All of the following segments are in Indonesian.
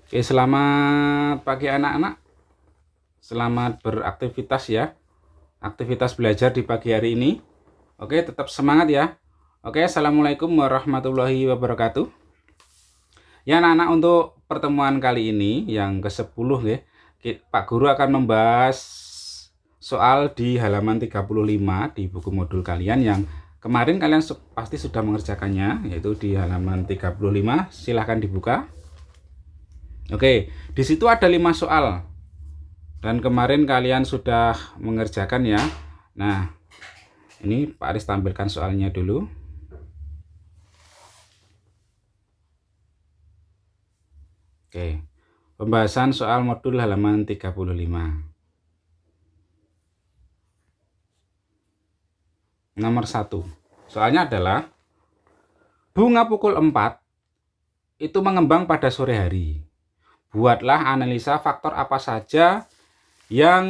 Oke, selamat pagi anak-anak. Selamat beraktivitas ya. Aktivitas belajar di pagi hari ini. Oke, tetap semangat ya. Oke, Assalamualaikum warahmatullahi wabarakatuh. Ya anak-anak, untuk pertemuan kali ini yang ke-10 ya, Pak Guru akan membahas soal di halaman 35 di buku modul kalian yang kemarin kalian pasti sudah mengerjakannya, yaitu di halaman 35. Silahkan dibuka. Oke, di situ ada 5 soal. Dan kemarin kalian sudah mengerjakan ya. Nah, ini Pak Aris tampilkan soalnya dulu. Oke, pembahasan soal modul halaman 35. Nomor 1. Soalnya adalah bunga pukul 4 itu mengembang pada sore hari. Buatlah analisa faktor apa saja yang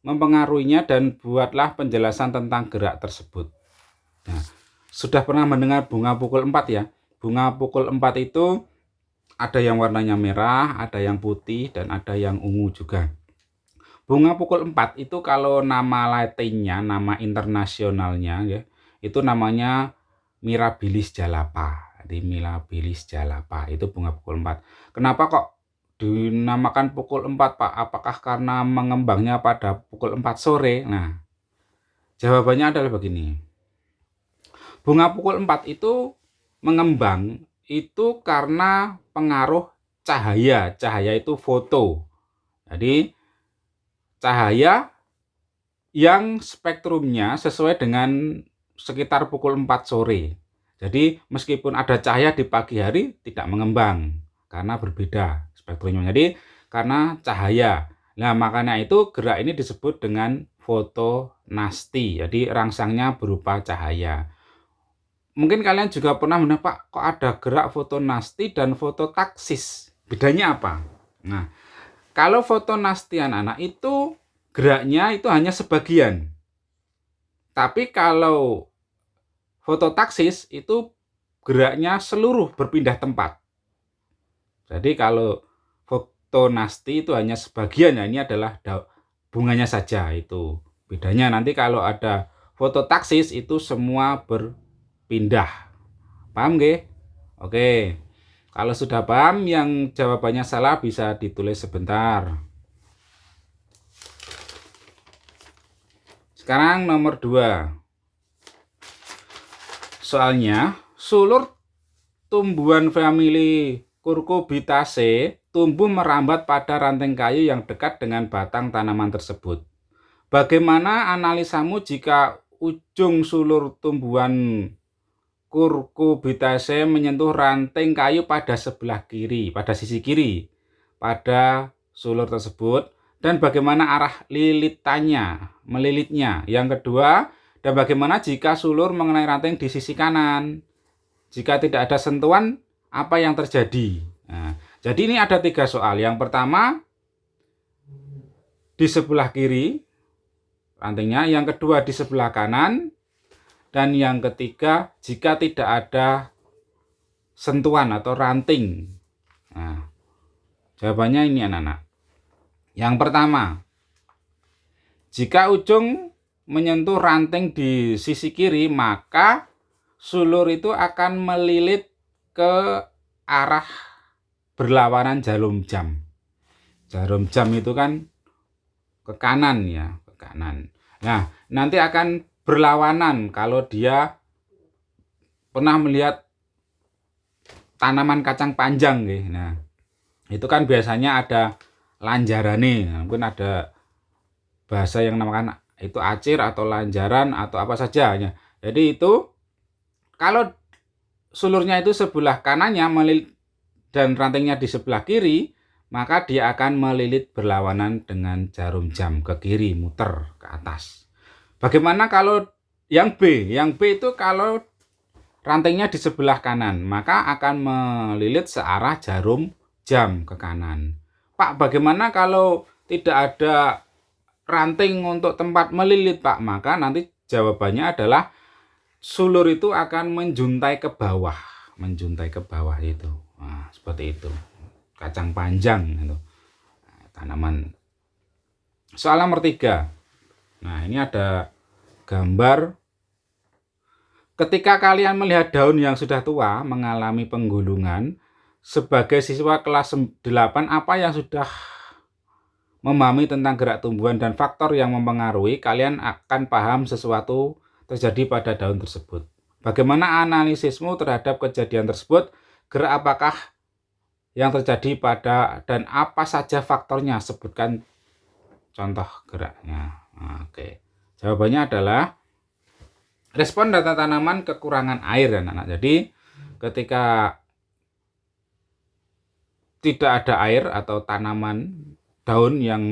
mempengaruhinya dan buatlah penjelasan tentang gerak tersebut. Nah, sudah pernah mendengar bunga pukul 4 ya? Bunga pukul 4 itu ada yang warnanya merah, ada yang putih, dan ada yang ungu juga. Bunga pukul 4 itu kalau nama latinnya, nama internasionalnya ya, itu namanya Mirabilis jalapa. Jadi Mirabilis jalapa itu bunga pukul 4. Kenapa kok dinamakan pukul 4, Pak? Apakah karena mengembangnya pada pukul 4 sore? Nah, jawabannya adalah begini. Bunga pukul 4 itu mengembang itu karena pengaruh cahaya. Cahaya itu foto. Jadi cahaya yang spektrumnya sesuai dengan sekitar pukul 4 sore. Jadi meskipun ada cahaya di pagi hari tidak mengembang karena berbeda spektrumnya. Jadi karena cahaya. Nah, makanya itu gerak ini disebut dengan fotonasti. Jadi rangsangnya berupa cahaya. Mungkin kalian juga pernah mendengar, Pak, kok ada gerak fotonasti dan fototaksis. Bedanya apa? Nah, kalau fotonasti anak-anak itu geraknya itu hanya sebagian. Tapi kalau fototaksis itu geraknya seluruh berpindah tempat. Jadi kalau fotonasti itu hanya sebagian, ya ini adalah bunganya saja itu. Bedanya nanti kalau ada fototaksis itu semua berpindah. Paham nggih? Oke. Kalau sudah paham, yang jawabannya salah bisa ditulis sebentar. Sekarang nomor 2. Soalnya, sulur tumbuhan famili Cucurbitaceae tumbuh merambat pada ranting kayu yang dekat dengan batang tanaman tersebut. Bagaimana analisamu jika ujung sulur tumbuhan Cucurbitaceae menyentuh ranting kayu pada sebelah kiri, pada sisi kiri pada sulur tersebut, dan bagaimana arah melilitnya. Yang kedua, dan bagaimana jika sulur mengenai ranting di sisi kanan? Jika tidak ada sentuhan, apa yang terjadi? Nah, jadi ini ada 3 soal. Yang pertama, di sebelah kiri rantingnya, yang kedua di sebelah kanan, dan yang ketiga jika tidak ada sentuhan atau ranting. Nah, jawabannya ini anak-anak. Yang pertama, jika ujung menyentuh ranting di sisi kiri, maka sulur itu akan melilit ke arah berlawanan jarum jam. Jarum jam itu kan ke kanan ya, ke kanan. Nah, nanti akan berlawanan kalau dia pernah melihat tanaman kacang panjang nih. Nah, itu kan biasanya ada lanjarane. Nah, mungkin ada bahasa yang namakan itu acir atau lanjaran atau apa saja ya. Jadi itu kalau sulurnya itu sebelah kanannya dan rantingnya di sebelah kiri, maka dia akan melilit berlawanan dengan jarum jam ke kiri, muter ke atas. Bagaimana kalau yang B? Yang B itu kalau rantingnya di sebelah kanan, maka akan melilit searah jarum jam ke kanan. Pak, bagaimana kalau tidak ada ranting untuk tempat melilit, Pak? Maka nanti jawabannya adalah sulur itu akan menjuntai ke bawah itu. Nah, seperti itu. kacang panjang gitu. Nah, tanaman. Soal nomor 3. Nah, ini ada gambar ketika kalian melihat daun yang sudah tua mengalami penggulungan. Sebagai siswa kelas 8, apa yang sudah memahami tentang gerak tumbuhan dan faktor yang mempengaruhi, kalian akan paham sesuatu terjadi pada daun tersebut. Bagaimana analisismu terhadap kejadian tersebut? Gerak apakah yang terjadi pada dan apa saja faktornya? Sebutkan contoh geraknya. Oke. Jawabannya adalah respon data tanaman kekurangan air, anak-anak. Jadi ketika tidak ada air atau tanaman daun yang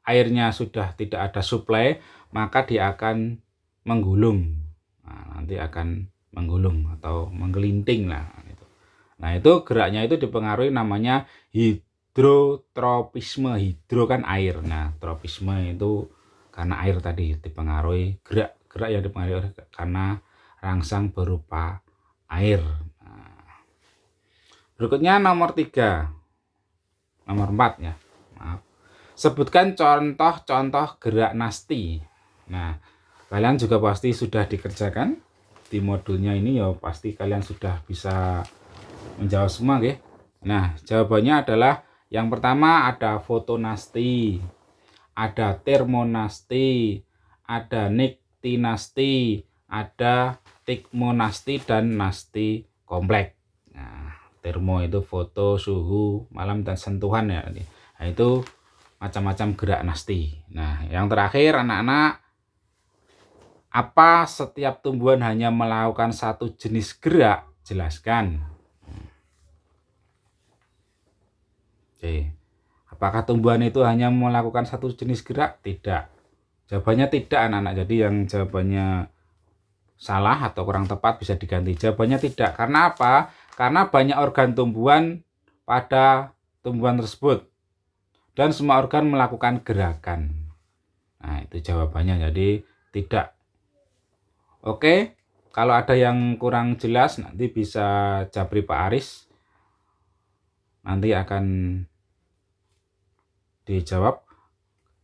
airnya sudah tidak ada suplai, maka dia akan menggulung. Nanti akan menggulung atau menggelinting lah. Nah, itu geraknya itu dipengaruhi namanya hidrotropisme. Hidro kan air. Nah, tropisme itu karena air tadi dipengaruhi, gerak yang dipengaruhi karena rangsang berupa air. Berikutnya nomor 3. Nomor 4 ya. Maaf. Sebutkan contoh-contoh gerak nasti. Nah, kalian juga pasti sudah dikerjakan di modulnya ini ya, pasti kalian sudah bisa menjawab semua ya. Nah, jawabannya adalah yang pertama ada fotonasti, ada termonasti, ada niktinasti, ada tikmonasti dan nasti kompleks. Nah, termo itu foto, suhu, malam dan sentuhan ya. Nah, itu macam-macam gerak nasti. Nah, yang terakhir anak-anak, apa setiap tumbuhan hanya melakukan satu jenis gerak? Jelaskan. Oke. Apakah tumbuhan itu hanya melakukan satu jenis gerak? Tidak. Jawabannya tidak, anak-anak. Jadi yang jawabannya salah atau kurang tepat bisa diganti. Jawabannya tidak. Karena apa? Karena banyak organ tumbuhan pada tumbuhan tersebut. Dan semua organ melakukan gerakan. Nah, itu jawabannya. Jadi tidak. Oke. Kalau ada yang kurang jelas nanti bisa japri Pak Aris. Nanti akan dijawab.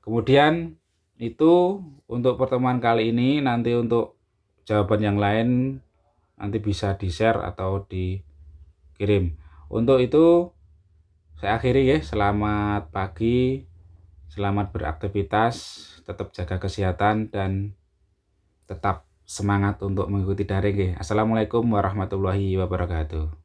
Kemudian itu untuk pertemuan kali ini. Nanti untuk jawaban yang lain nanti bisa di-share atau dikirim. Untuk itu saya akhiri ya. Selamat pagi, selamat beraktivitas, tetap jaga kesehatan dan tetap semangat untuk mengikuti daring ya. Assalamualaikum warahmatullahi wabarakatuh.